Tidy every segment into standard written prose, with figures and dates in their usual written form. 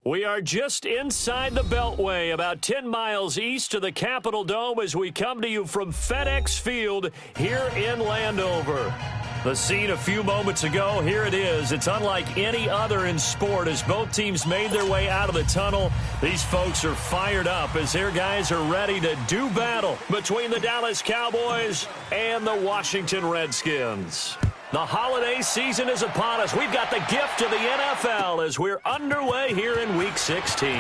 We are just inside the Beltway, about 10 miles east of the Capitol Dome as we come to you from FedEx Field here in Landover. The scene a few moments ago, here it is. It's unlike any other in sport as both teams made their way out of the tunnel. These folks are fired up as their guys are ready to do battle between the Dallas Cowboys and the Washington Redskins. The holiday season is upon us. We've got the gift of the NFL as we're underway here in Week 16.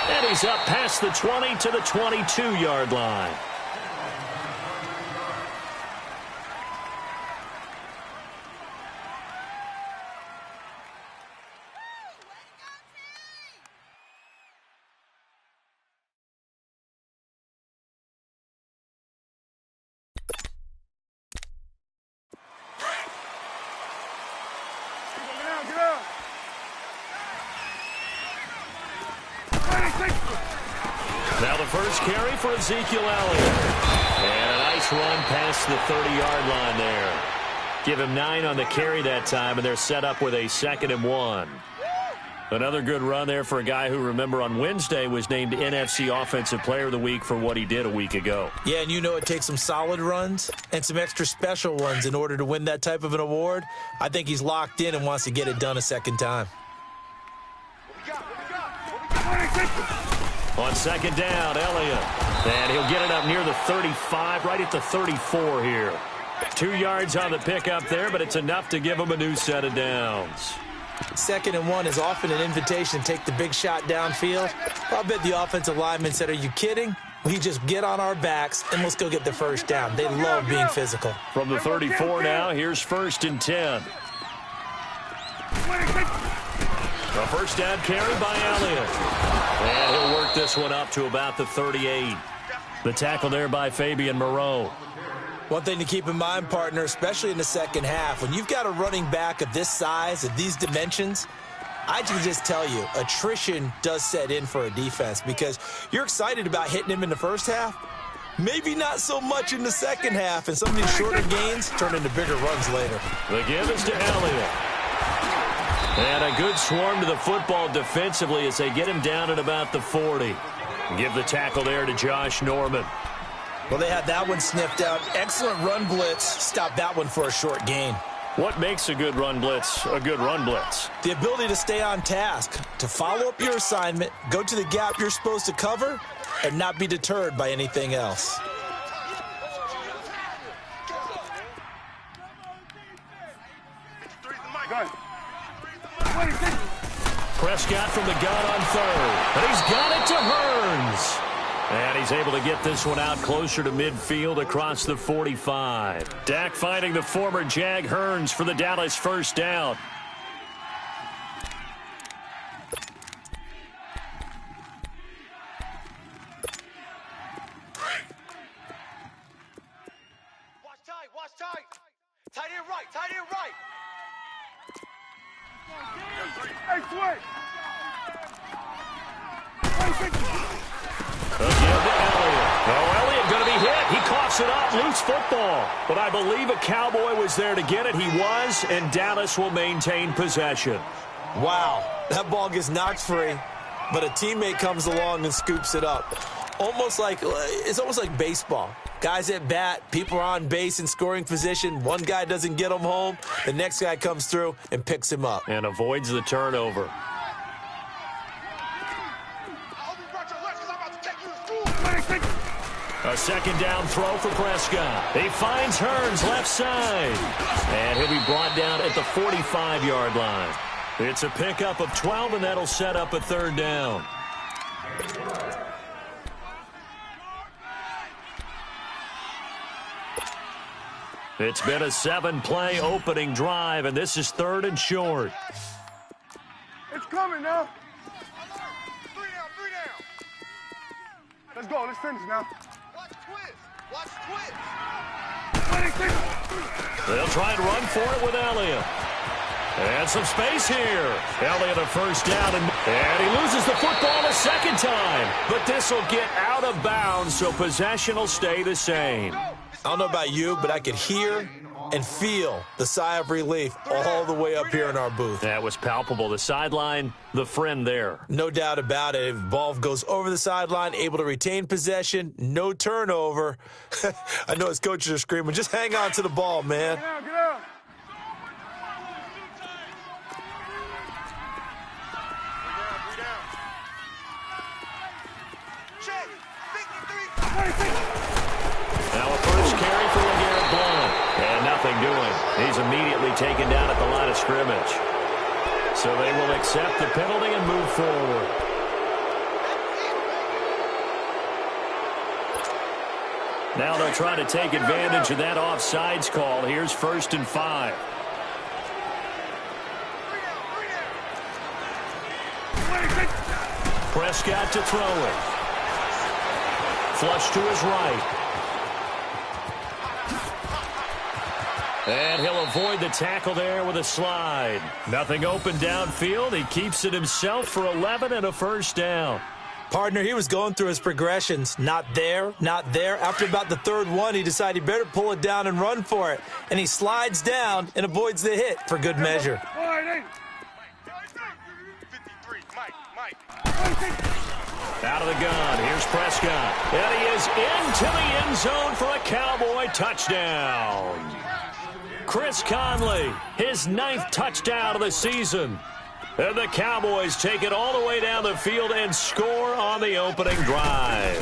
And he's up past the 20 to the 22-yard line. Now the first carry for Ezekiel Elliott. And a nice run past the 30-yard line there. Give him 9 on the carry that time, and they're set up with a 2nd and 1. Another good run there for a guy who, remember, on Wednesday was named NFC Offensive Player of the Week for what he did a week ago. Yeah, and you know it takes some solid runs and some extra special ones in order to win that type of an award. I think he's locked in and wants to get it done a second time. On 2nd down, Elliott. And he'll get it up near the 35, right at the 34 here. 2 yards on the pickup there, but it's enough to give him a new set of downs. 2nd and 1 is often an invitation to take the big shot downfield. I'll bet the offensive lineman said, "Are you kidding? We just get on our backs and let's go get the first down." They love being physical. From the 34 now, here's 1st and 10. A first down carry by Elliott. And he'll work this one up to about the 38. The tackle there by Fabian Moreau. One thing to keep in mind, partner, especially in the second half, when you've got a running back of this size, of these dimensions, I can just tell you, attrition does set in for a defense because you're excited about hitting him in the first half. Maybe not so much in the second half, and some of these shorter gains turn into bigger runs later. The give is to Elliott. And a good swarm to the football defensively as they get him down at about the 40. Give the tackle there to Josh Norman. Well, they had that one sniffed out. Excellent run blitz. Stop that one for a short gain. What makes a good run blitz a good run blitz? The ability to stay on task, to follow up your assignment, go to the gap you're supposed to cover, and not be deterred by anything else. Prescott from the gun on 3rd. And he's got it to Hearns. And he's able to get this one out closer to midfield across the 45. Dak finding the former Jag Hearns for the Dallas first down. Watch tight. Tight end right. Hey, switch. Again to Elliott. Oh, Elliott going to be hit. He coughs it up. Loose football. But I believe a Cowboy was there to get it. He was, and Dallas will maintain possession. Wow. That ball gets knocked free, but a teammate comes along and scoops it up. It's almost like baseball. Guys at bat, people are on base in scoring position. One guy doesn't get him home. The next guy comes through and picks him up. And avoids the turnover. A 2nd down throw for Prescott. He finds Hearns left side. And he'll be brought down at the 45-yard line. It's a pickup of 12, and that'll set up a 3rd down. It's been a 7-play opening drive, and this is 3rd and short. It's coming now. 3 down. Let's go. Let's finish now. Watch twist. They'll try and run for it with Elliott. And some space here. Elliott a first down, and he loses the football a 2nd time. But this will get out of bounds, so possession will stay the same. I don't know about you, but I could hear and feel the sigh of relief all the way up here in our booth. That was palpable. The sideline, the friend there. No doubt about it. If the ball goes over the sideline, able to retain possession, no turnover. I know his coaches are screaming, just hang on to the ball, man. Get out, get out. Check. 53. Now a first carry for LeGarrette Blount. And nothing doing. He's immediately taken down at the line of scrimmage. So they will accept the penalty and move forward. Now they'll try to take advantage of that offsides call. Here's 1st and 5. Prescott to throw it. Flush to his right. And he'll avoid the tackle there with a slide. Nothing open downfield. He keeps it himself for 11 and a first down. Partner, he was going through his progressions. Not there, not there. After about the third one, he decided he better pull it down and run for it. And he slides down and avoids the hit for good measure. 53. Mike. Out of the gun. Here's Prescott. And he is into the end zone for a Cowboy touchdown. Chris Conley, his 9th touchdown of the season. And the Cowboys take it all the way down the field and score on the opening drive.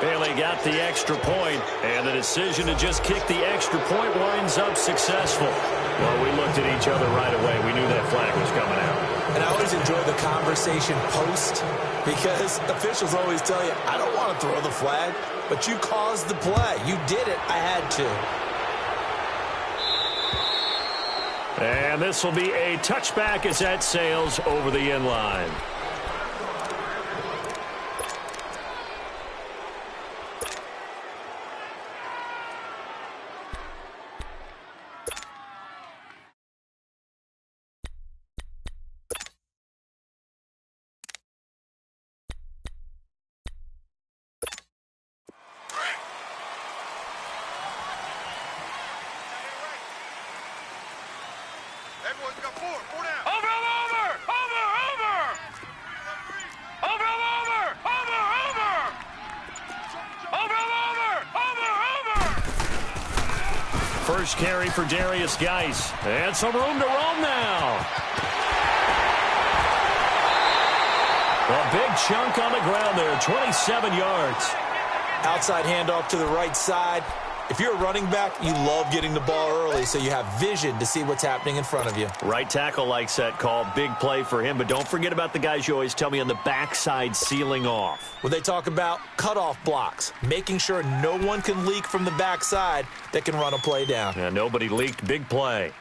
Bailey got the extra point, and the decision to just kick the extra point winds up successful. Well, we looked at each other right away. We knew that flag was coming out. And I always enjoy the conversation post because officials always tell you, I don't want to throw the flag, but you caused the play. You did it. I had to. And this will be a touchback as that sails over the end line. Everyone's got four. Four down. Over. First carry for Darius Geis. And some room to roam now. A big chunk on the ground there, 27 yards. Outside handoff to the right side. If you're a running back, you love getting the ball early so you have vision to see what's happening in front of you. Right tackle likes that call. Big play for him. But don't forget about the guys you always tell me on the backside sealing off. When they talk about cutoff blocks, making sure no one can leak from the backside that can run a play down. Yeah, nobody leaked. Big play.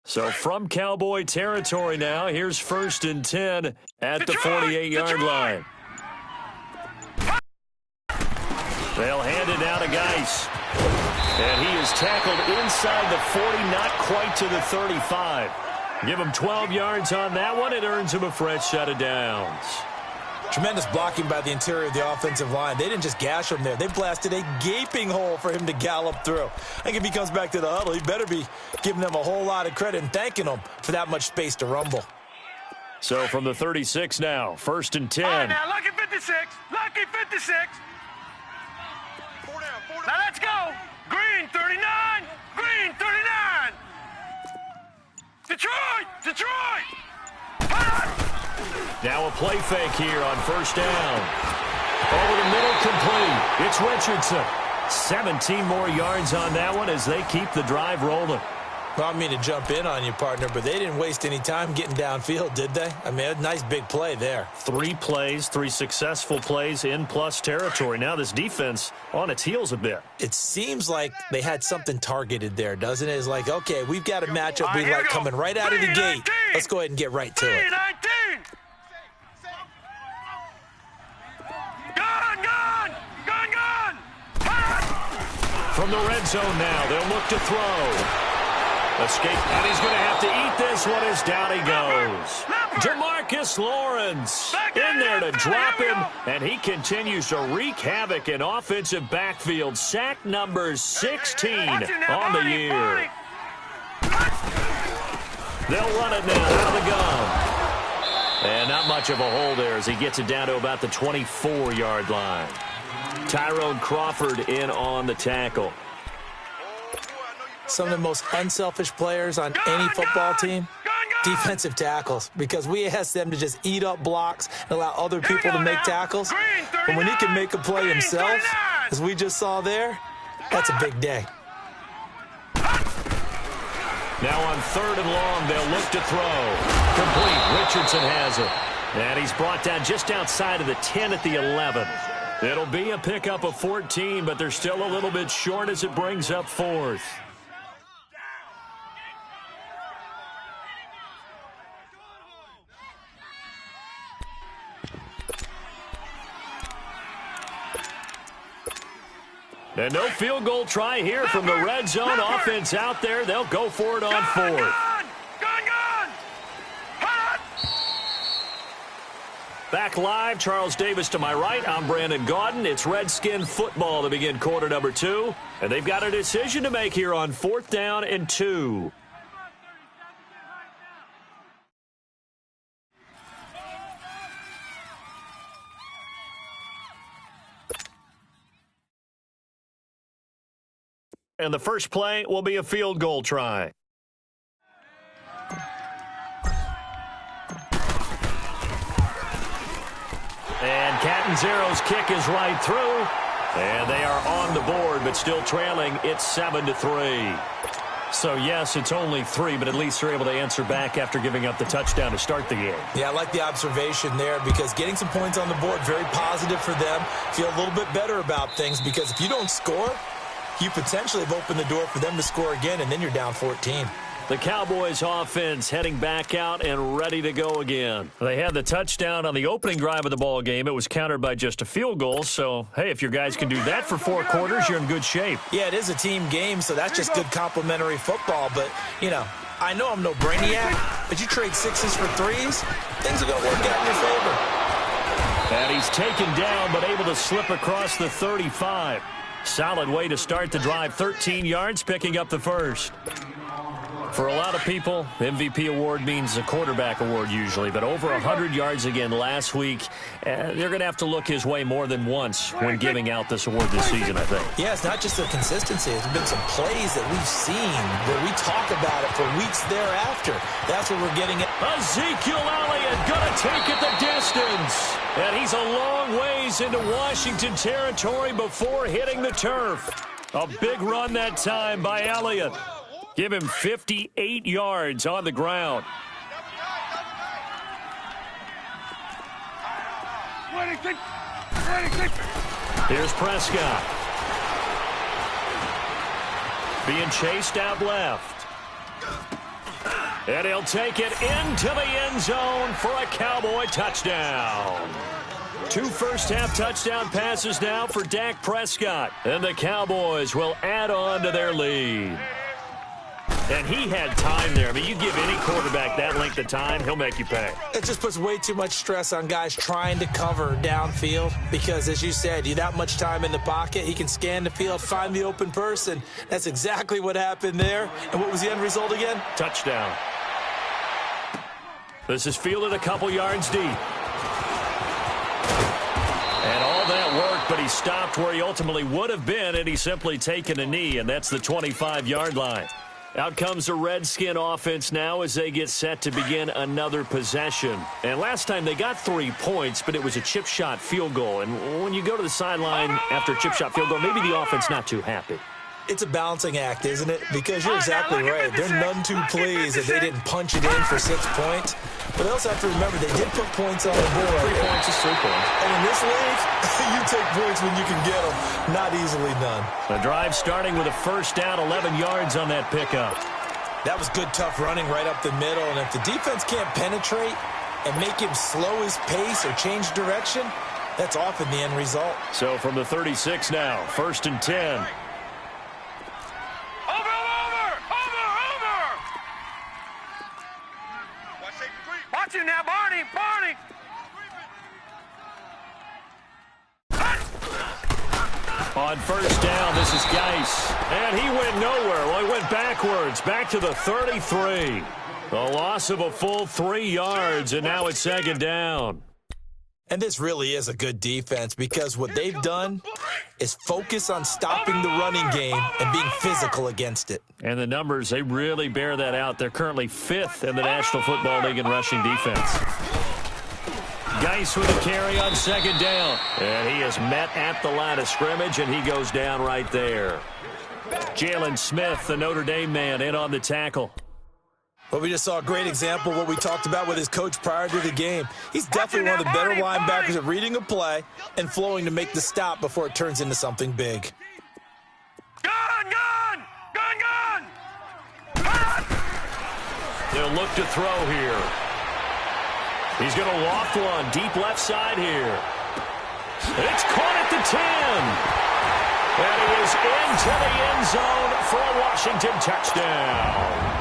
So from Cowboy territory now, here's 1st and 10 at the 48-yard line. They'll hand it down to Geis. And he is tackled inside the 40, not quite to the 35. Give him 12 yards on that one. It earns him a fresh set of downs. Tremendous blocking by the interior of the offensive line. They didn't just gash him there. They blasted a gaping hole for him to gallop through. I think if he comes back to the huddle, he better be giving them a whole lot of credit and thanking them for that much space to rumble. So from the 36 now, 1st and 10. All right, now, lucky 56. Lucky 56. Four down. Now let's go. Green 39. Green 39. Detroit. Now a play fake here on 1st down. Over the middle, complete. It's Richardson. 17 more yards on that one as they keep the drive rolling. Well, I mean to jump in on you, partner, but they didn't waste any time getting downfield, did they? I mean, a nice big play there. 3 plays, 3 successful plays in plus territory. Now this defense on its heels a bit. It seems like they had something targeted there, doesn't it? It's like, okay, we've got a matchup we like coming right out of the gate. Let's go ahead and get right to it. 19. Gun. From the red zone now, they'll look to throw. Escape, and he's going to have to eat this one as down he goes. Jamarcus Lawrence in there to drop him, and he continues to wreak havoc in offensive backfield. Sack number 16 on the year. They'll run it now out of the gun. And not much of a hole there as he gets it down to about the 24-yard line. Tyrone Crawford in on the tackle. Some of the most unselfish players on any football team, defensive tackles, because we ask them to just eat up blocks and allow other people to make tackles. But when he can make a play himself, as we just saw there, that's a big day. Now on 3rd and long, they'll look to throw. Complete. Richardson has it. And he's brought down just outside of the 10 at the 11. It'll be a pickup of 14, but they're still a little bit short as it brings up 4th. And no field goal try here from the red zone. Offense out there. They'll go for it on 4th. Back live, Charles Davis to my right. I'm Brandon Gaudin. It's Redskin football to begin quarter number 2. And they've got a decision to make here on 4th down and 2. And the first play will be a field goal try. And Catanzaro's kick is right through. And they are on the board, but still trailing. It's 7-3. So, yes, it's only 3, but at least they're able to answer back after giving up the touchdown to start the game. Yeah, I like the observation there because getting some points on the board, very positive for them. Feel a little bit better about things because if you don't score, you potentially have opened the door for them to score again, and then you're down 14. The Cowboys offense heading back out and ready to go again. They had the touchdown on the opening drive of the ball game. It was countered by just a field goal. So, hey, if your guys can do that for 4 quarters, you're in good shape. Yeah, it is a team game, so that's just good complimentary football. But, you know, I know I'm no brainiac, but you trade 6s for 3s, things are going to work out in your favor. And he's taken down but able to slip across the 35. Solid way to start the drive. 13 yards, picking up the first. For a lot of people, MVP award means a quarterback award usually, but over 100 yards again last week. They're going to have to look his way more than once when giving out this award this season, I think. Yeah, it's not just the consistency. There's been some plays that we've seen where we talk about it for weeks thereafter. That's what we're getting at. Ezekiel Elliott going to take it the distance. And he's a long ways into Washington territory before hitting the turf. A big run that time by Elliott. Give him 58 yards on the ground. Here's Prescott. Being chased out left. And he'll take it into the end zone for a Cowboy touchdown. 2 first-half touchdown passes now for Dak Prescott. And the Cowboys will add on to their lead. And he had time there. I mean, you give any quarterback that length of time, he'll make you pay. It just puts way too much stress on guys trying to cover downfield because, as you said, you that much time in the pocket, he can scan the field, find the open person. That's exactly what happened there. And what was the end result again? Touchdown. This is fielded a couple yards deep. And all that worked, but he stopped where he ultimately would have been, and he's simply taken a knee, and that's the 25-yard line. Out comes the Redskin offense now as they get set to begin another possession. And last time they got 3 points, but it was a chip shot field goal. And when you go to the sideline after a chip shot field goal, maybe the offense not too happy. It's a balancing act, isn't it? Because you're exactly right. They're none too pleased that they didn't punch it in for 6 points. But they also have to remember they did put points on the board. 3 points is 3 points. And in this league, you take points when you can get them. Not easily done. The drive starting with a first down, 11 yards on that pickup. That was good, tough running right up the middle. And if the defense can't penetrate and make him slow his pace or change direction, that's often the end result. So from the 36 now, 1st and 10. On first down, this is Geis. And he went nowhere. Well, he went backwards, back to the 33. A loss of a full 3 yards, and now it's second down. And this really is a good defense because what they've done is focus on stopping the running game and being physical against it. And the numbers, they really bear that out. They're currently 5th in the National Football League in rushing defense. Geis with a carry on second down. And he is met at the line of scrimmage, and he goes down right there. Jalen Smith, the Notre Dame man, in on the tackle. Well, we just saw a great example of what we talked about with his coach prior to the game. He's definitely one of the better linebackers at reading a play and flowing to make the stop before it turns into something big. Gun! They'll look to throw here. He's going to loft one deep left side here. It's caught at the 10. And he is into the end zone for a Washington touchdown.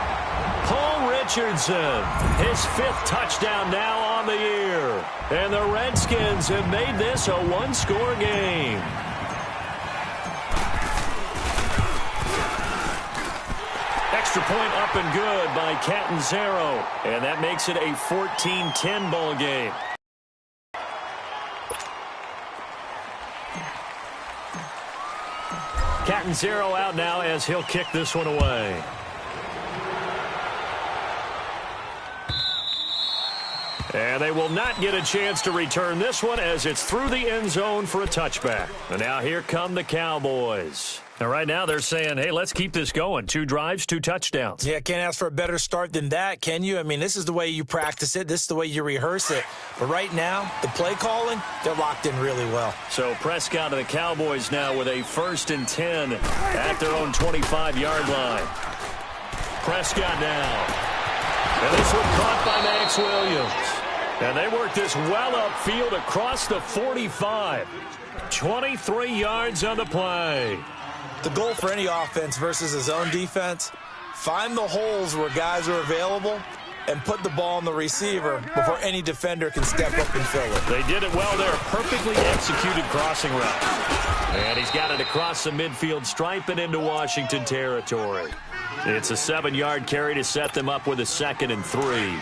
Paul Richardson, his 5th touchdown now on the year. And the Redskins have made this a one-score game. Extra point up and good by Catanzaro. And that makes it a 14-10 ball game. Catanzaro out now as he'll kick this one away. And they will not get a chance to return this one as it's through the end zone for a touchback. And now here come the Cowboys. And right now they're saying, hey, let's keep this going. 2 drives, 2 touchdowns. Yeah, can't ask for a better start than that, can you? I mean, this is the way you practice it. This is the way you rehearse it. But right now, the play calling, they're locked in really well. So Prescott and the Cowboys now with a 1st and 10 at their own 25-yard line. Prescott now. And this one caught by Max Williams. And they work this well upfield across the 45. 23 yards on the play. The goal for any offense versus a zone defense, find the holes where guys are available and put the ball on the receiver before any defender can step up and fill it. They did it well there. Perfectly executed crossing route. And he's got it across the midfield stripe and into Washington territory. It's a 7-yard carry to set them up with a 2nd and 3.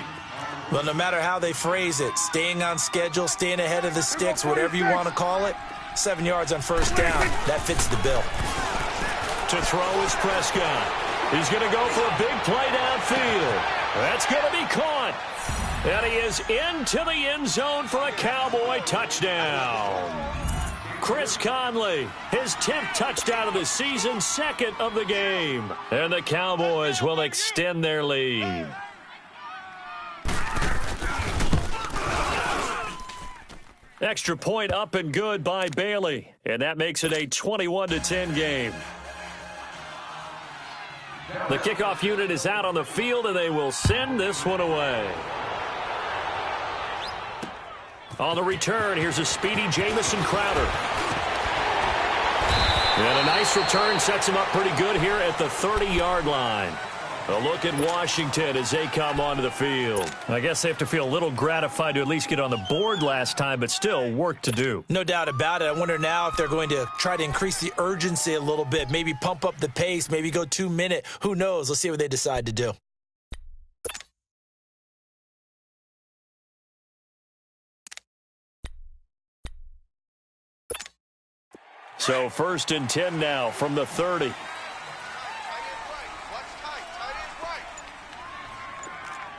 Well, no matter how they phrase it, staying on schedule, staying ahead of the sticks, whatever you want to call it, 7 yards on first down, that fits the bill. To throw is Prescott. He's going to go for a big play downfield. That's going to be caught. And he is into the end zone for a Cowboy touchdown. Chris Conley, his 10th touchdown of the season, 2nd of the game. And the Cowboys will extend their lead. Extra point up and good by Bailey. And that makes it a 21-10 game. The kickoff unit is out on the field, and they will send this one away. On the return, here's a speedy Jamison Crowder. And a nice return sets him up pretty good here at the 30-yard line. A look at Washington as they come onto the field. I guess they have to feel a little gratified to at least get on the board last time, but still work to do. No doubt about it. I wonder now if they're going to try to increase the urgency a little bit, maybe pump up the pace, maybe go 2-minute. Who knows? Let's see what they decide to do. So 1st and 10 now from the 30.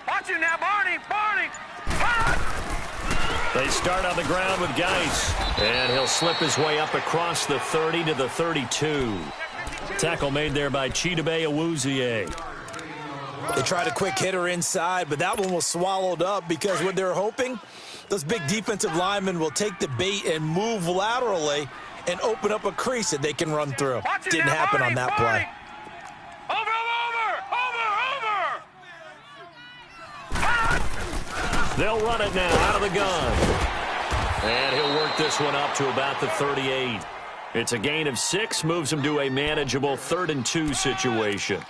Watch it now, Barney! They start on the ground with Geis. And he'll slip his way up across the 30 to the 32. Tackle made there by Chidobe Awuzie. They tried a quick hitter inside, but that one was swallowed up because what they're hoping, those big defensive linemen will take the bait and move laterally and open up a crease that they can run through. Didn't happen on that play. They'll run it now out of the gun. And he'll work this one up to about the 38. It's a gain of 6, moves him to a manageable 3rd and 2 situation.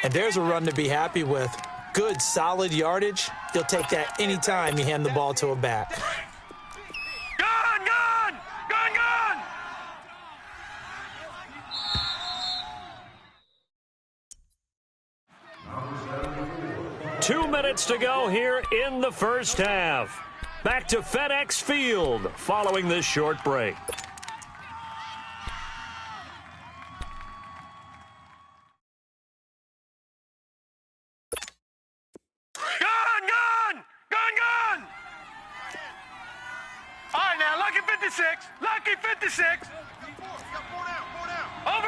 And there's a run to be happy with. Good, solid yardage. You'll take that anytime you hand the ball to a back. Gun! minutes to go here in the first half. Back to FedEx Field following this short break. Gun! All right, now, lucky 56. Lucky 56. Over!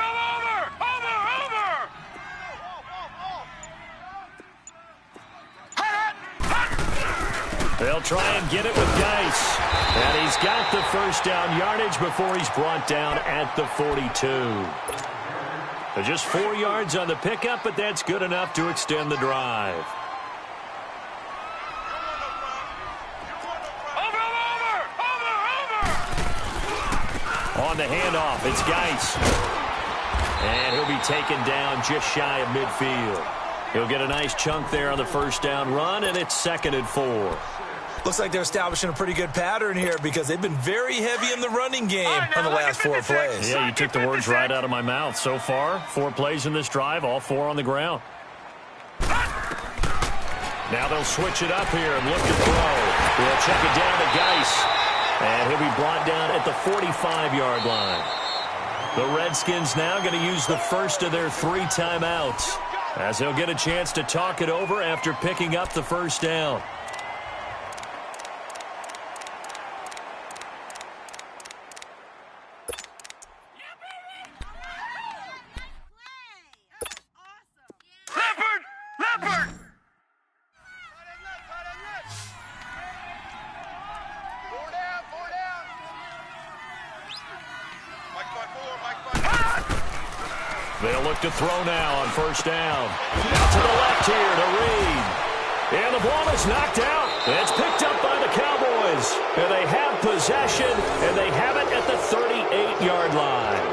They'll try and get it with Geis. And he's got the first down yardage before he's brought down at the 42. Just 4 yards on the pickup, but that's good enough to extend the drive. On the handoff, it's Geis. And he'll be taken down just shy of midfield. He'll get a nice chunk there on the first down run, and it's 2nd and 4. Looks like they're establishing a pretty good pattern here because they've been very heavy in the running game on the last 4 plays. Yeah, you took the words right out of my mouth. So far, 4 plays in this drive, all 4 on the ground. Now they'll switch it up here and look to throw. They'll check it down to Geis. And he'll be brought down at the 45-yard line. The Redskins now going to use the first of their 3 timeouts, as they'll get a chance to talk it over after picking up the first down. Leopard! They'll look to throw now on first down. Out to the left here to Reed. And the ball is knocked out. It's picked up by the Cowboys. And they have possession, and they have it at the 38-yard line.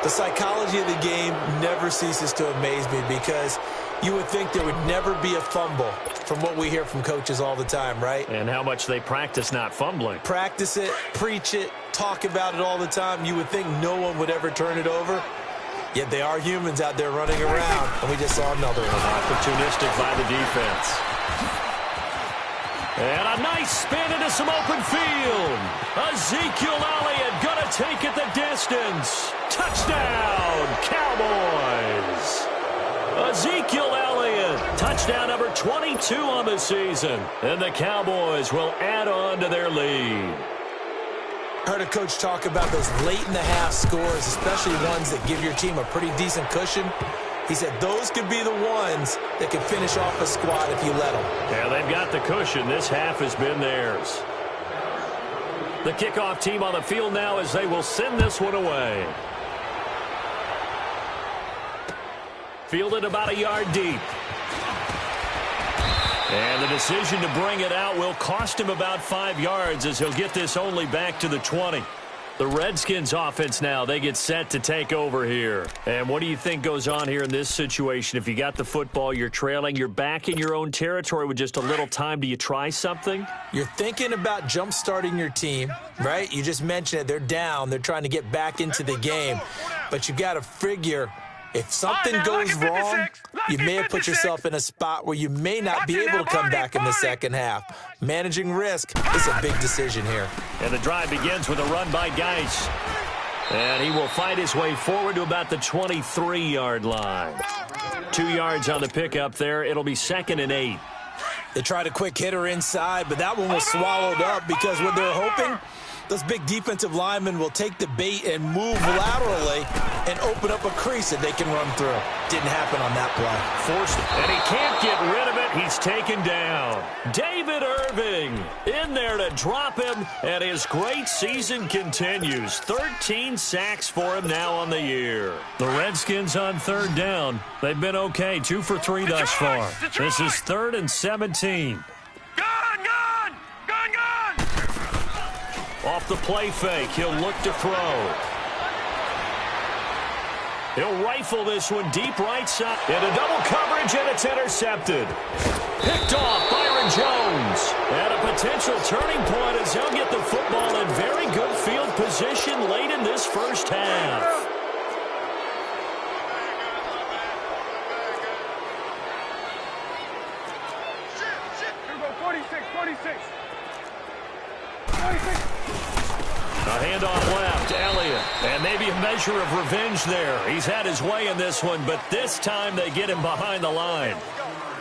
The psychology of the game never ceases to amaze me because you would think there would never be a fumble from what we hear from coaches all the time, right? And how much they practice not fumbling. Practice it, preach it, talk about it all the time. You would think no one would ever turn it over. Yet they are humans out there running around, and we just saw another one. Opportunistic by the defense. And a nice spin into some open field. Ezekiel Elliott going to take it the distance. Touchdown, Cowboys. Ezekiel Elliott, touchdown number 22 on the season. And the Cowboys will add on to their lead. Heard a coach talk about those late-in-the-half scores, especially ones that give your team a pretty decent cushion. He said those could be the ones that could finish off a squad if you let them. Yeah, they've got the cushion. This half has been theirs. The kickoff team on the field now as they will send this one away. Fielded about a yard deep. And the decision to bring it out will cost him about 5 yards as he'll get this only back to the 20. The Redskins offense now, they get set to take over here. And what do you think goes on here in this situation? If you got the football, you're trailing, you're back in your own territory with just a little time. Do you try something? You're thinking about jump-starting your team, right? You just mentioned it. They're down. They're trying to get back into the game. But you got to figure if something goes wrong, you may have put yourself in a spot where you may not be able to come back in the second half. Managing risk is a big decision here. And the drive begins with a run by Geis. And he will fight his way forward to about the 23-yard line. 2 yards on the pickup there. It'll be 2nd and 8. They tried a quick hitter inside, but that one was swallowed up because what they're hoping, those big defensive linemen will take the bait and move laterally and open up a crease that they can run through. Didn't happen on that play. Forced it, and he can't get rid of it. He's taken down. David Irving in there to drop him, and his great season continues. 13 sacks for him now on the year. The Redskins on 3rd down. They've been okay, 2 for 3 thus far. This is 3rd and 17. Off the play fake, he'll look to throw. He'll rifle this one deep right side. Into double coverage, and it's intercepted. Picked off Byron Jones. And a potential turning point as he'll get the football in very good field position late in this first half. A handoff left, Elliott. And maybe a measure of revenge there. He's had his way in this one, but this time they get him behind the line.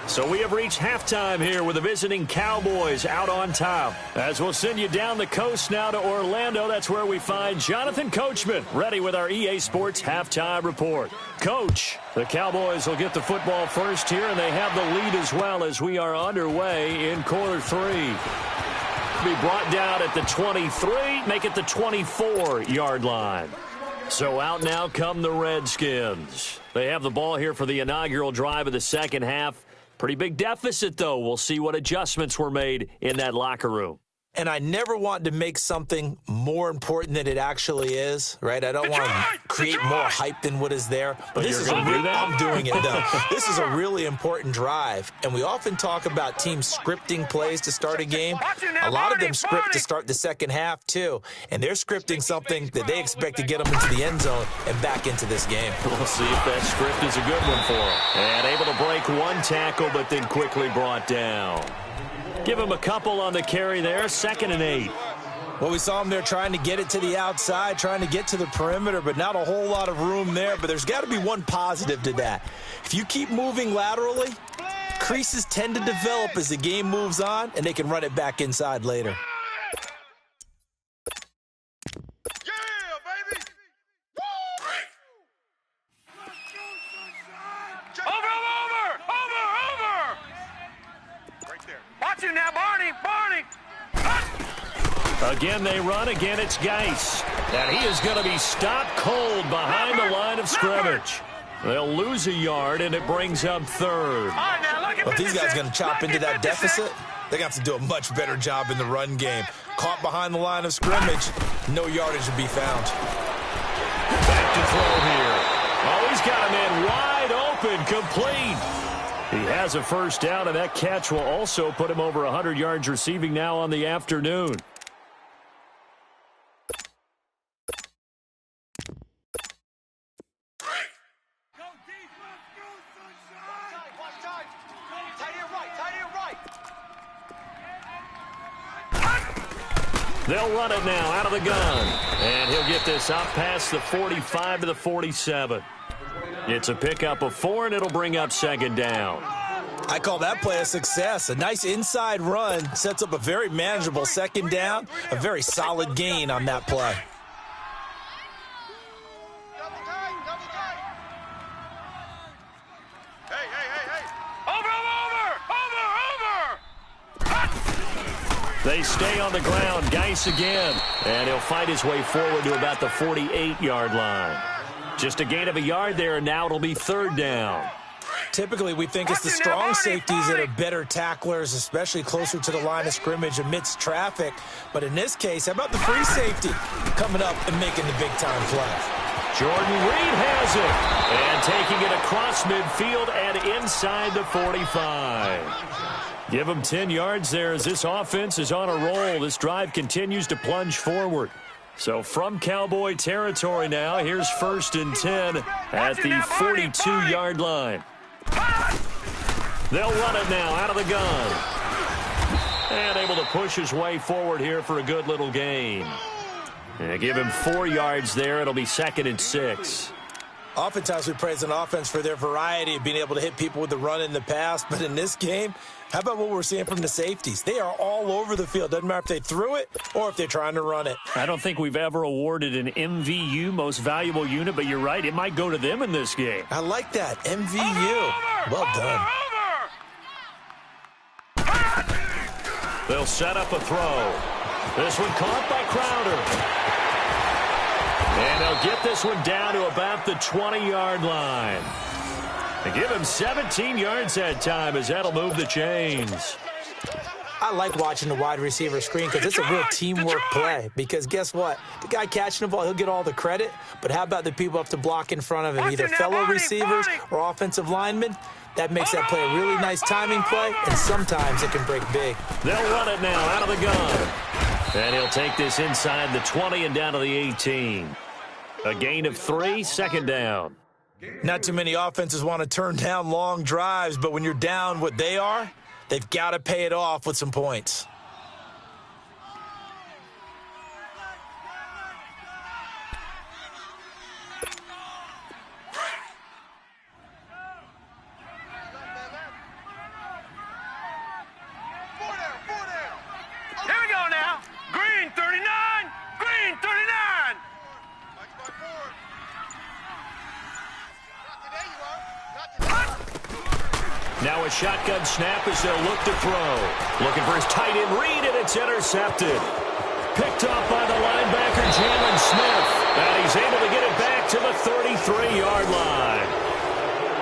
So we have reached halftime here with the visiting Cowboys out on top. As we'll send you down the coast now to Orlando, that's where we find Jonathan Coachman, ready with our EA Sports halftime report. Coach, the Cowboys will get the football first here, and they have the lead as well as we are underway in quarter three. Be brought down at the 23, make it the 24-yard line. So out now come the Redskins. They have the ball here for the inaugural drive of the second half. Pretty big deficit, though. We'll see what adjustments were made in that locker room. And I never want to make something more important than it actually is, right? I don't want to create more hype than what is there. But this is I'm doing it, though. This is a really important drive. And we often talk about teams scripting plays to start a game. A lot of them script to start the second half, too. And they're scripting something that they expect to get them into the end zone and back into this game. We'll see if that script is a good one for them. And able to break one tackle, but then quickly brought down. Give him a couple on the carry there, 2nd and 8. Well, we saw him there trying to get it to the outside, trying to get to the perimeter, but not a whole lot of room there. But there's got to be one positive to that. If you keep moving laterally, creases tend to develop as the game moves on, and they can run it back inside later. Now, Barney! Again, they run. Again, it's Geis. And he is going to be stopped cold behind the line of scrimmage. They'll lose a yard, and it brings up 3rd. Well, if these guys are going to chop into that deficit, they're going to have to do a much better job in the run game. Caught behind the line of scrimmage, no yardage to be found. Back to throw here. Oh, he's got a man wide open, complete. He has a first down, and that catch will also put him over 100 yards receiving now on the afternoon. They'll run it now out of the gun. And he'll get this up past the 45 to the 47. It's a pickup of 4, and it'll bring up 2nd down. I call that play a success. A nice inside run sets up a very manageable 2nd down. A very solid gain on that play. Over! They stay on the ground. Geis again. And he'll fight his way forward to about the 48-yard line. Just a gain of a yard there, and now it'll be 3rd down. Typically, we think it's the strong safeties that are better tacklers, especially closer to the line of scrimmage amidst traffic. But in this case, how about the free safety coming up and making the big-time play? Jordan Reed has it. And taking it across midfield and inside the 45. Give him 10 yards there as this offense is on a roll. This drive continues to plunge forward. So from Cowboy territory now, here's 1st and 10 at the 42-yard line. They'll run it now out of the gun. And able to push his way forward here for a good little gain. And give him 4 yards there. It'll be 2nd and 6. Oftentimes we praise an offense for their variety of being able to hit people with the run in the past. But in this game, how about what we're seeing from the safeties? They are all over the field. Doesn't matter if they threw it or if they're trying to run it. I don't think we've ever awarded an MVU, most valuable unit, but you're right. It might go to them in this game. I like that. MVU. Well done. They'll set up a throw. This one caught by Crowder. And they'll get this one down to about the 20-yard line. They give him 17 yards that time as that'll move the chains. I like watching the wide receiver screen because it's a real teamwork play. Because guess what? The guy catching the ball, he'll get all the credit. But how about the people up to block in front of him, either fellow receivers or offensive linemen? That makes that play a really nice timing play, and sometimes it can break big. They'll run it now out of the gun. And he'll take this inside the 20 and down to the 18. A gain of 3, 2nd down. Not too many offenses want to turn down long drives, but when you're down what they are, they've got to pay it off with some points. shotgun snap as they'll look to throw. Looking for his tight end read, and it's intercepted. Picked off by the linebacker, Jalen Smith. And he's able to get it back to the 33-yard line.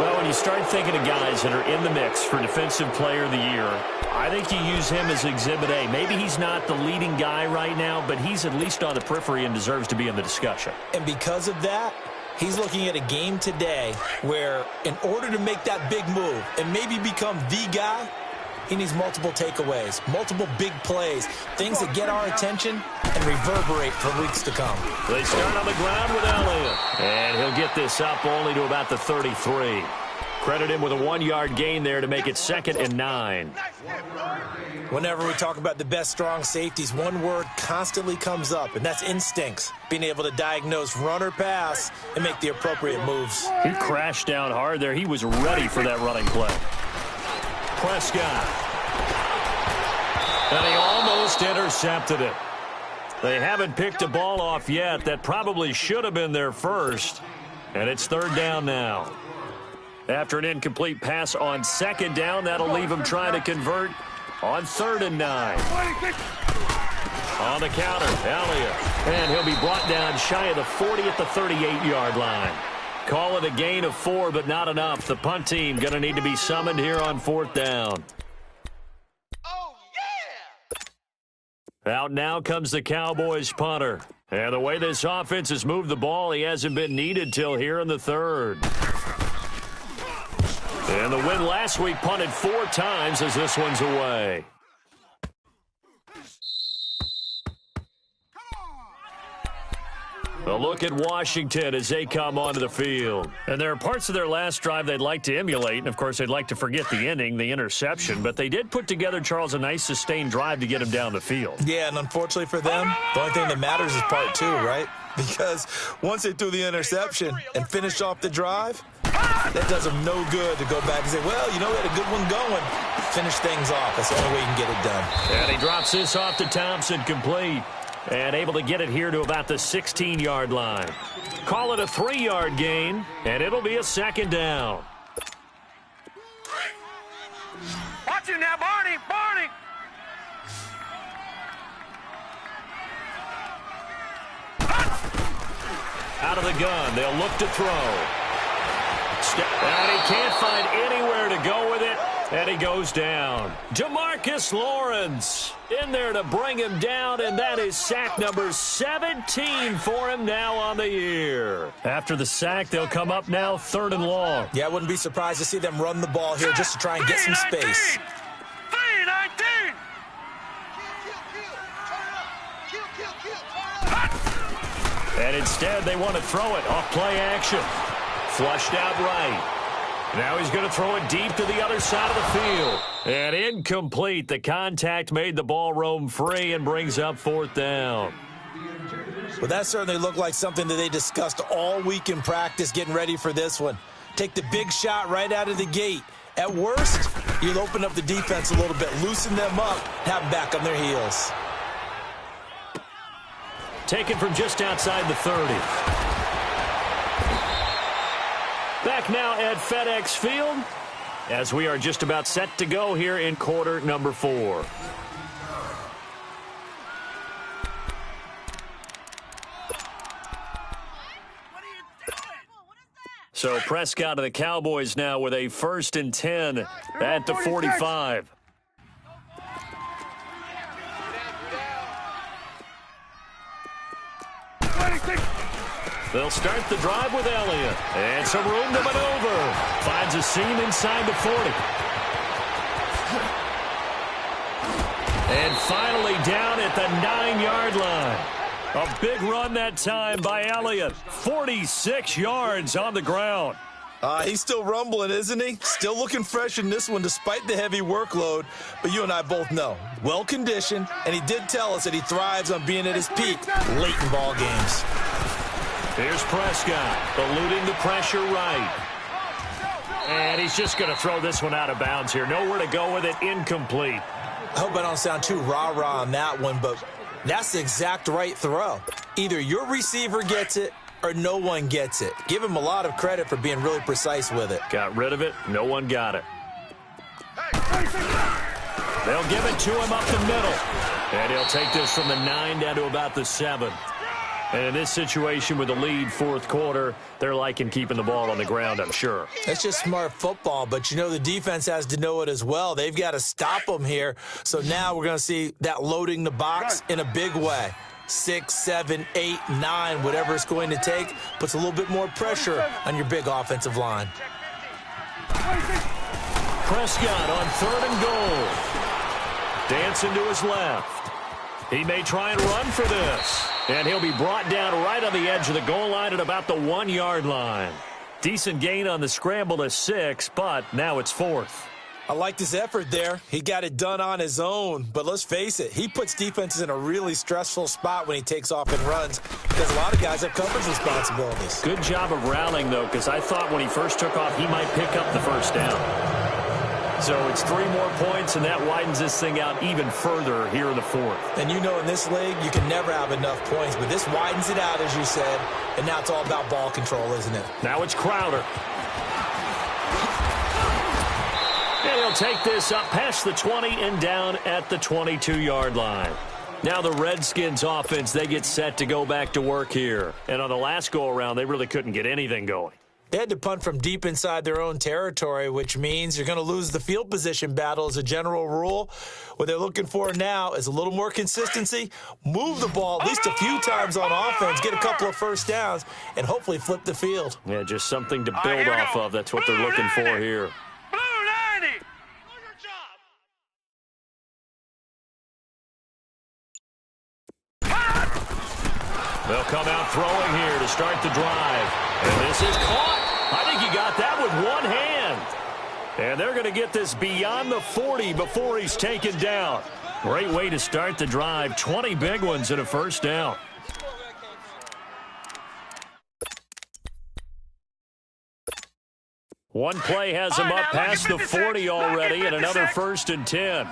Well, when you start thinking of guys that are in the mix for Defensive Player of the Year, I think you use him as Exhibit A. Maybe he's not the leading guy right now, but he's at least on the periphery and deserves to be in the discussion. And because of that, he's looking at a game today where in order to make that big move and maybe become the guy, he needs multiple takeaways, multiple big plays, things that get our attention and reverberate for weeks to come. They start on the ground with Elliott, and he'll get this up only to about the 33. Credit him with a 1-yard gain there to make it 2nd and 9. Whenever we talk about the best strong safeties, one word constantly comes up, and that's instincts. Being able to diagnose run or pass and make the appropriate moves. He crashed down hard there. He was ready for that running play. Prescott. And he almost intercepted it. They haven't picked a ball off yet. That probably should have been their first. And it's 3rd down now. After an incomplete pass on 2nd down, that'll leave him trying to convert on 3rd and 9. On the counter, Elliott. And he'll be brought down shy of the 40 at the 38-yard line. Call it a gain of 4, but not enough. The punt team going to need to be summoned here on 4th down. Oh, yeah! Out now comes the Cowboys punter. And the way this offense has moved the ball, he hasn't been needed till here in the 3rd. And the win last week punted 4 times as this one's away. A look at Washington as they come onto the field. And there are parts of their last drive they'd like to emulate. And, of course, they'd like to forget the ending, the interception. But they did put together, Charles, a nice sustained drive to get him down the field. Yeah, and unfortunately for them, the only thing that matters is part 2, right? Because once they threw the interception and finished off the drive, that does them no good to go back and say, well, you know, we had a good one going. Finish things off. That's the only way you can get it done. And he drops this off to Thompson, complete. And able to get it here to about the 16-yard line. Call it a 3-yard gain, and it'll be a 2nd down. Watch it now, Barney! Barney! Out of the gun, they'll look to throw. And he can't find anywhere to go with it, and he goes down. DeMarcus Lawrence in there to bring him down, and that is sack number 17 for him now on the year. After the sack, they'll come up now 3rd and long. Yeah, I wouldn't be surprised to see them run the ball here just to try and get some space. 3-19! And instead, they want to throw it off play action. Flushed out right. Now he's going to throw it deep to the other side of the field. And incomplete. The contact made the ball roam free and brings up 4th down. Well, that certainly looked like something that they discussed all week in practice getting ready for this one. Take the big shot right out of the gate. At worst, you'll open up the defense a little bit, loosen them up, have them back on their heels. Taken from just outside the 30. Back now at FedEx Field as we are just about set to go here in quarter number 4. So Prescott of the Cowboys now with a 1st and 10 at the 45. They'll start the drive with Elliott. And some room to maneuver. Finds a seam inside the 40. And finally down at the 9-yard line. A big run that time by Elliott. 46 yards on the ground. He's still rumbling, isn't he? Still looking fresh in this one despite the heavy workload. But you and I both know, well-conditioned, and he did tell us that he thrives on being at his peak late in ball games. Here's Prescott, eluding the pressure right. And he's just going to throw this one out of bounds here. Nowhere to go with it, incomplete. I hope I don't sound too rah-rah on that one, but that's the exact right throw. Either your receiver gets it or no one gets it. Give him a lot of credit for being really precise with it. Got rid of it. No one got it. They'll give it to him up the middle. And he'll take this from the 9 down to about the 7. And in this situation with the lead fourth quarter, they're liking keeping the ball on the ground, I'm sure. That's just smart football, but you know the defense has to know it as well. They've got to stop them here. So now we're going to see that loading the box in a big way. 6, 7, 8, 9, whatever it's going to take, puts a little bit more pressure on your big offensive line. Prescott on 3rd and goal. Dancing to his left. He may try and run for this. And he'll be brought down right on the edge of the goal line at about the 1-yard line. Decent gain on the scramble to 6, but now it's 4th. I liked his effort there. He got it done on his own. But let's face it, he puts defenses in a really stressful spot when he takes off and runs because a lot of guys have coverage responsibilities. Good job of rallying, though, because I thought when he first took off, he might pick up the first down. So it's 3 more points, and that widens this thing out even further here in the 4th. And you know in this league, you can never have enough points, but this widens it out, as you said, and now it's all about ball control, isn't it? Now it's Crowder. And he'll take this up past the 20 and down at the 22-yard line. Now the Redskins offense, they get set to go back to work here. And on the last go-around, they really couldn't get anything going. They had to punt from deep inside their own territory, which means you're going to lose the field position battle as a general rule. What they're looking for now is a little more consistency, move the ball at least a few times on offense, get a couple of first downs, and hopefully flip the field. Yeah, just something to build off of. That's what they're looking for here. Blue 90. They'll come out throwing here to start the drive. And this is caught. I think he got that with one hand. And they're going to get this beyond the 40 before he's taken down. Great way to start the drive. 20 big ones and a first down. One play has him up past the 40 already, and another 1st and 10.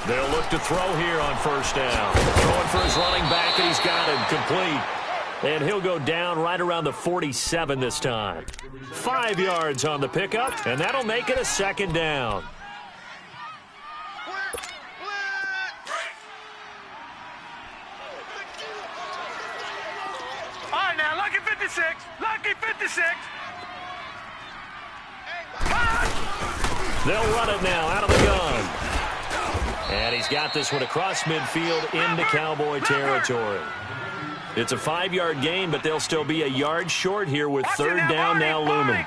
They'll look to throw here on first down. Throwing for his running back, and he's got him complete. And he'll go down right around the 47 this time. 5 yards on the pickup, and that'll make it a 2nd down. All right, now, lucky 56. Lucky 56. They'll run it now out of the gun. And he's got this one across midfield into Cowboy territory. It's a 5-yard gain, but they'll still be a yard short here with 3rd down now looming.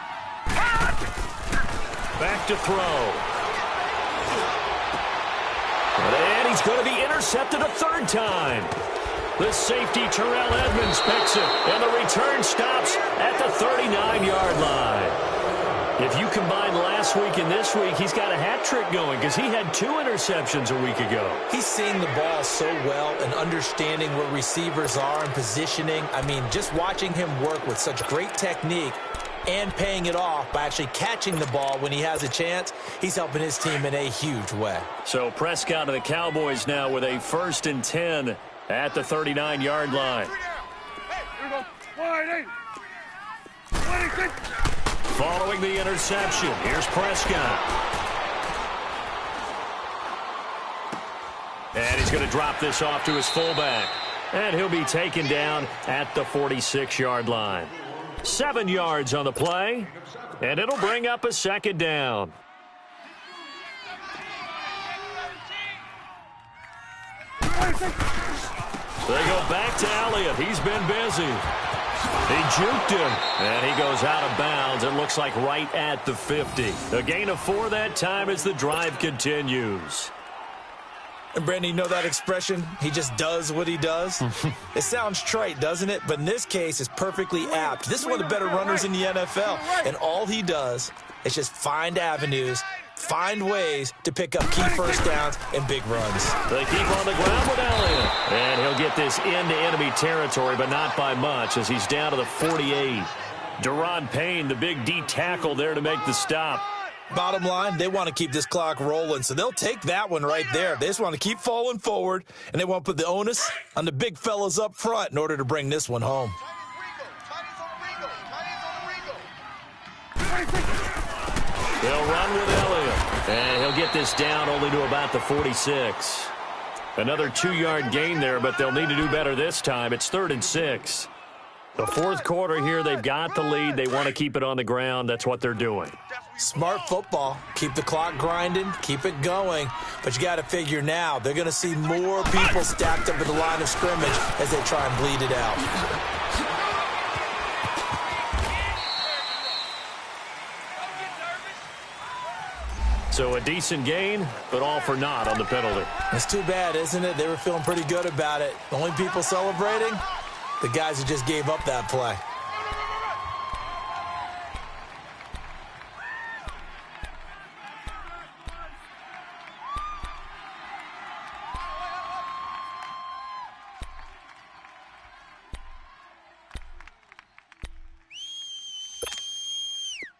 Back to throw. And he's going to be intercepted a 3rd time. The safety, Terrell Edmonds, picks it, and the return stops at the 39-yard line. If you combine last week and this week, he's got a hat trick going because he had 2 interceptions a week ago. He's seeing the ball so well and understanding where receivers are and positioning. I mean, just watching him work with such great technique and paying it off by actually catching the ball when he has a chance, he's helping his team in a huge way. So Prescott of the Cowboys now with a 1st and 10 at the 39-yard line. Hey, here we go. 186. Following the interception, here's Prescott. And he's going to drop this off to his fullback. And he'll be taken down at the 46-yard line. 7 yards on the play, and it'll bring up a 2nd down. So they go back to Elliott. He's been busy. He juked him, and he goes out of bounds. It looks like right at the 50. A gain of 4 that time as the drive continues. And, Brandon, you know that expression, he just does what he does? It sounds trite, doesn't it? But in this case, it's perfectly apt. This is one of the better runners in the NFL, and all he does is just find avenues, find ways to pick up key first downs and big runs. They keep on the ground with Elliott. And he'll get this into enemy territory, but not by much as he's down to the 48. Deron Payne, the big D tackle there to make the stop. Bottom line, they want to keep this clock rolling, so they'll take that one right there. They just want to keep falling forward, and they want to put the onus on the big fellas up front in order to bring this one home. They'll run with Elliott. And he'll get this down only to about the 46. Another 2-yard gain there, but they'll need to do better this time. It's 3rd and 6. The fourth quarter here, they've got the lead. They want to keep it on the ground. That's what they're doing. Smart football. Keep the clock grinding. Keep it going. But you got to figure now, they're going to see more people stacked up at the line of scrimmage as they try and bleed it out. So a decent gain, but all for naught on the penalty. It's too bad, isn't it? They were feeling pretty good about it. The only people celebrating, the guys who just gave up that play.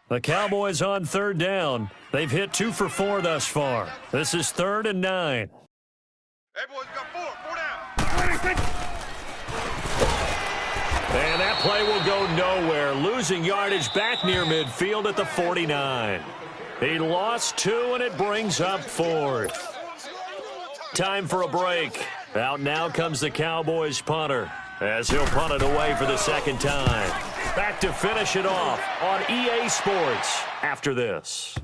The Cowboys on 3rd down. They've hit 2 for 4 thus far. This is 3rd and 9. Hey, boys, we got 4 down. And that play will go nowhere. Losing yardage back near midfield at the 49. He lost 2, and it brings up 4th. Time for a break. Out now comes the Cowboys punter as he'll punt it away for the 2nd time. Back to finish it off on EA Sports after this.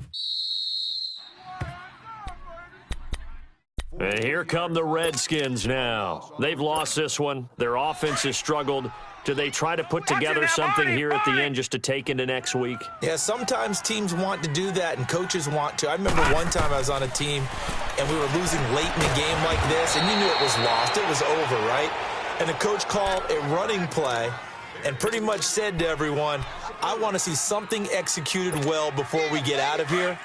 And here come the Redskins now. They've lost this one. Their offense has struggled. Do they try to put together something here at the end just to take into next week? Yeah, sometimes teams want to do that and coaches want to. I remember one time I was on a team and we were losing late in the game like this, and you knew it was lost. It was over, right? And the coach called a running play and pretty much said to everyone, I want to see something executed well before we get out of here.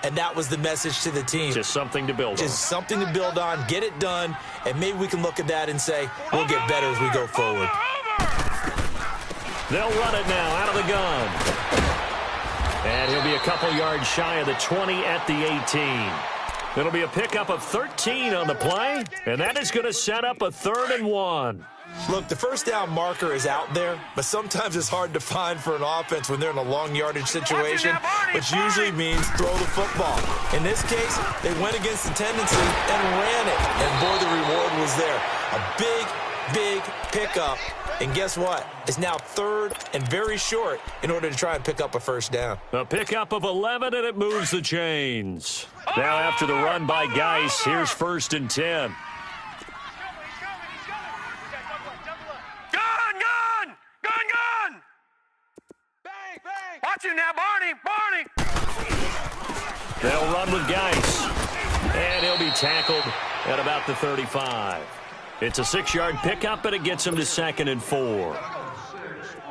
And that was the message to the team. Just something to build on. Just something to build on, get it done, and maybe we can look at that and say, we'll get better as we go forward. They'll run it now out of the gun. And he'll be a couple yards shy of the 20 at the 18. It'll be a pickup of 13 on the play, and that is going to set up a 3rd and 1. Look, the first down marker is out there, but sometimes it's hard to find for an offense when they're in a long yardage situation, which usually means throw the football. In this case, they went against the tendency and ran it, and boy, the reward was there. A big pickup, and guess what? It's now 3rd and very short in order to try and pick up a first down. A pickup of 11, and it moves the chains. Now after the run by Geis, here's 1st and 10. Watch him now, Barney! They'll run with Geis. And he'll be tackled at about the 35. It's a 6-yard pickup, and it gets him to 2nd and 4.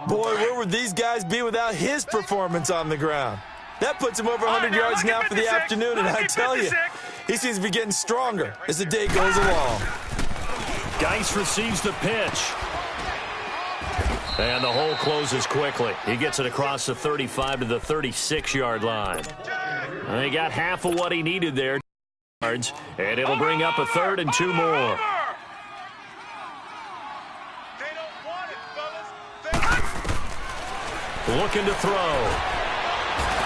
Boy, where would these guys be without his performance on the ground? That puts him over 100 yards now for the afternoon, and I tell you, he seems to be getting stronger as the day goes along. Geis receives the pitch. And the hole closes quickly. He gets it across the 35 to the 36-yard line. And he got half of what he needed there. And it'll bring up a 3rd and 2 more. Looking to throw.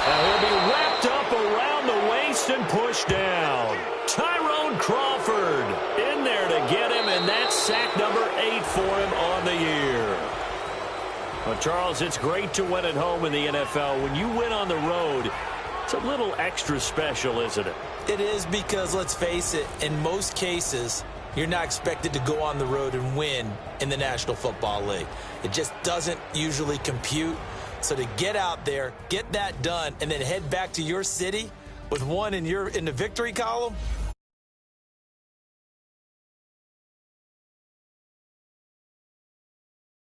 And he'll be wrapped up around the waist and pushed down. Tyrone Crawford in there to get him, and that's sack number 8 for him on the year. Well, Charles, it's great to win at home in the NFL. When you win on the road, it's a little extra special, isn't it? It is, because, let's face it, in most cases, you're not expected to go on the road and win in the National Football League. It just doesn't usually compute. So to get out there, get that done, and then head back to your city with one in the victory column,